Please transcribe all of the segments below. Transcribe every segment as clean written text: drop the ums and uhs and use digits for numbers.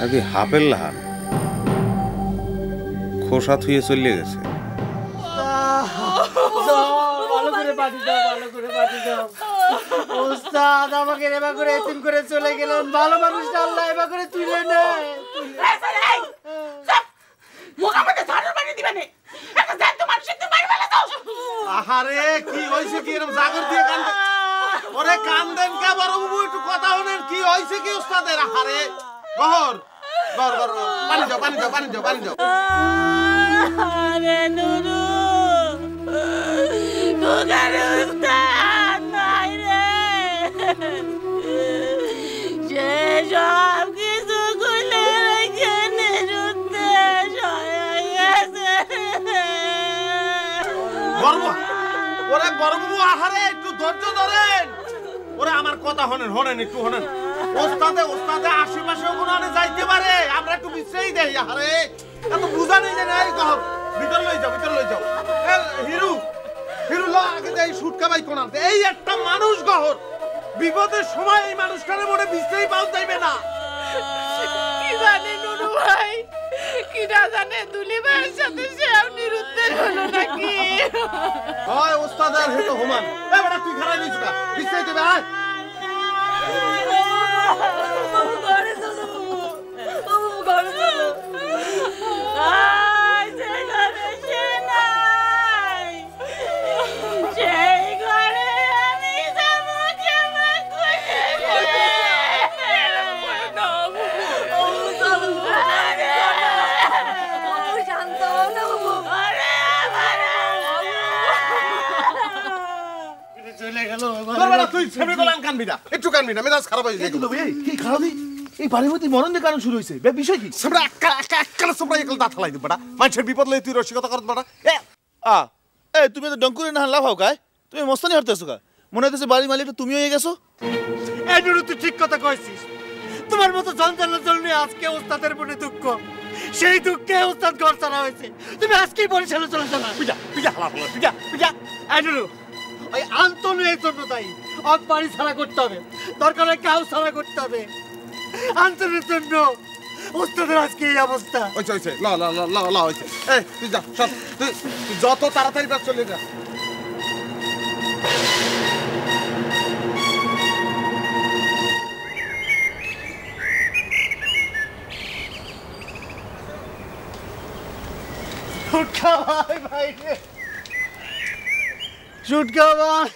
নাকি হাফের লাহান খোসা থুয়ে চলে গেছে। ভালো করে পাঠি দাও, ভালো করে পাঠি দাও। ওস্তাদ আমাকে এবার করে এতিম করে চলে গেলেন, ভালো মানুষটা আল্লাহ এবার করে তুলে নেয়। আহারে কি হইছে কি এরকম জাগর দিয়ে কান্দে? ওরে কান্দেন কে বড় বাবু, একটু কথা শুনেন। কি হইছে কি ওস্তাদের? আহারে গহর গহর গহর পানি যাও, পানি যাও, পানি যাও, পানি যাও। আরে নুরু তোগারে উস্তাদ নাই রে, যে সব কিছু খুলে রেখে নিরুদ্ধে সয়ে গেছে। গর্ব ওরে গর্ব, আহারে একটু ধৈর্য ধরেন। ওরে আমার কথা শোনেন, শোনেন একটু শোনেন। ওস্তাদে ওস্তাদে আশেপাশেও কোনো যাইতে পারে, আমরা একটু বিশ্রাই দেই। আহারে এত বুঝা নেই যে নাই গহর, ভিতর লই যাও, ভিতর লই যাও। হিরু হিরু ল আগে যাই শুটকা বাই কোন আনতে। এই একটা মানুষ গহর, বিপদের সময় এই মানুষটারে মনে বিশ্রাই পাও যাইবে না। কি জানে নুরু ভাই, কি না জানে দুলি ভাইয়ের সাথে সেও নিরুদ্ধের হলো নাকি? হয় ওস্তাদের হেতো হুমান। এ বেটা তুই খারাপ হইছ না, বিশ্রাই দেবে। আয় ঘরে চলো, ঘরে চলো। যে ঘরে সে নাই, সেই ঘরে আমি যাবো কেমন করে? শান্ত চলে গেল। তুই ছেড়ে গেলাম, কানবি না, একটু কানবি না, মেজাজ খারাপ হয়ে যায়। কি খারাপ এই বাড়ির মধ্যে মরণ দিয়ে কারণ শুরু হয়েছে, বিষয় কি? তোমরা এককালে তোমরা একল দাঁত ফেলাই দিবা। মানুষের বিপদ লই তুই রসিকতা করত বাড়া। এ তুমি তো ডঙ্কুরে না লাভ হও গায়, তুমি মস্তানি হরতেছো কা? মনে হইতেছে বাড়ির মালিক তুমি হয়ে গেছো। এই নুরু তুই ঠিক কথা কইছিস। তোমার মতো জঞ্জালের জন্য আজকে ওস্তাদের মনে দুঃখ, সেই দুঃখে ওস্তাদ ঘর ছাড়া হয়েছে। তুমি আজকেই বরিশালে চলে যাও না। পিজা পিজা হালা বলো, পিজা পিজা। এই নুরু ওই আন্তনু এই জন্য তাই অক বাড়ি ছাড়া করতে হবে, দরকার হয় কাউ ছাড়া করতে হবে। আন্তনের জন্য ওস্তাদের আজকে এই অবস্থা। হইছে হইছে, ল ল ল ল হইছে। এই তুই যা, সব তুই যত তাড়াতাড়ি বাস চলে যা। শুটকা ভাই, ভাই রে শুটকা ভাই,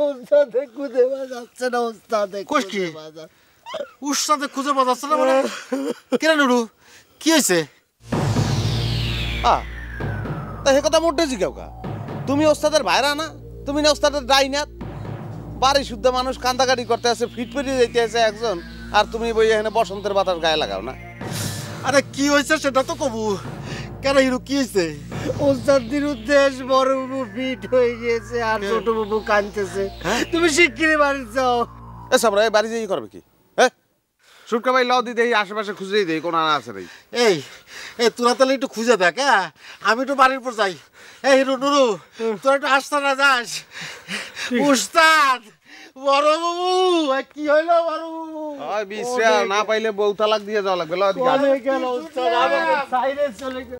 ওস্তাদে খুঁজে বাজাচ্ছে না, ওস্তাদে কইস কি? উস্তাদে খুঁজে পাওয়া যাচ্ছে না মানে? কেন নুরু কি হয়েছে? তা হে কথা মোটে জিগাও কা? তুমি ওস্তাদের ভাইরা না? তুমি না ওস্তাদের ডাইনাত? বাড়ি শুদ্ধ মানুষ কান্দাকাটি করতে আছে, ফিট পেরিয়ে যাইতে আছে একজন, আর তুমি বই এখানে বসন্তের বাতাস গায়ে লাগাও না? আরে কি হয়েছে সেটা তো কবু। কেন হিরু কি হয়েছে? ওস্তাদের উদ্দেশ বড় বাবু ফিট হয়ে গিয়েছে আর ছোট বাবু কাঁদতেছে। তুমি শিগগিরই বাড়ি যাও। এ সামরা এই বাড়ি যেই করবে কি? হ্যাঁ শুটকা ভাই লাও দিতে আশেপাশে খুঁজেই দেই কোন আনা আছে নাকি। এই এই তোরা তাহলে একটু খুঁজে দেখ, হ্যাঁ আমি একটু বাড়ির পর যাই। এই হিরু নুরু তোরা একটু আসতে না যাস। উস্তাদ বড় বাবু কি হইলো? বড় বাবু ওই বিশ্রাম না পাইলে বউ তালাক দিয়ে যাওয়া লাগবে। ল চলে গেল ওস্তাদ, আমাকে সাইরে চলে গেল।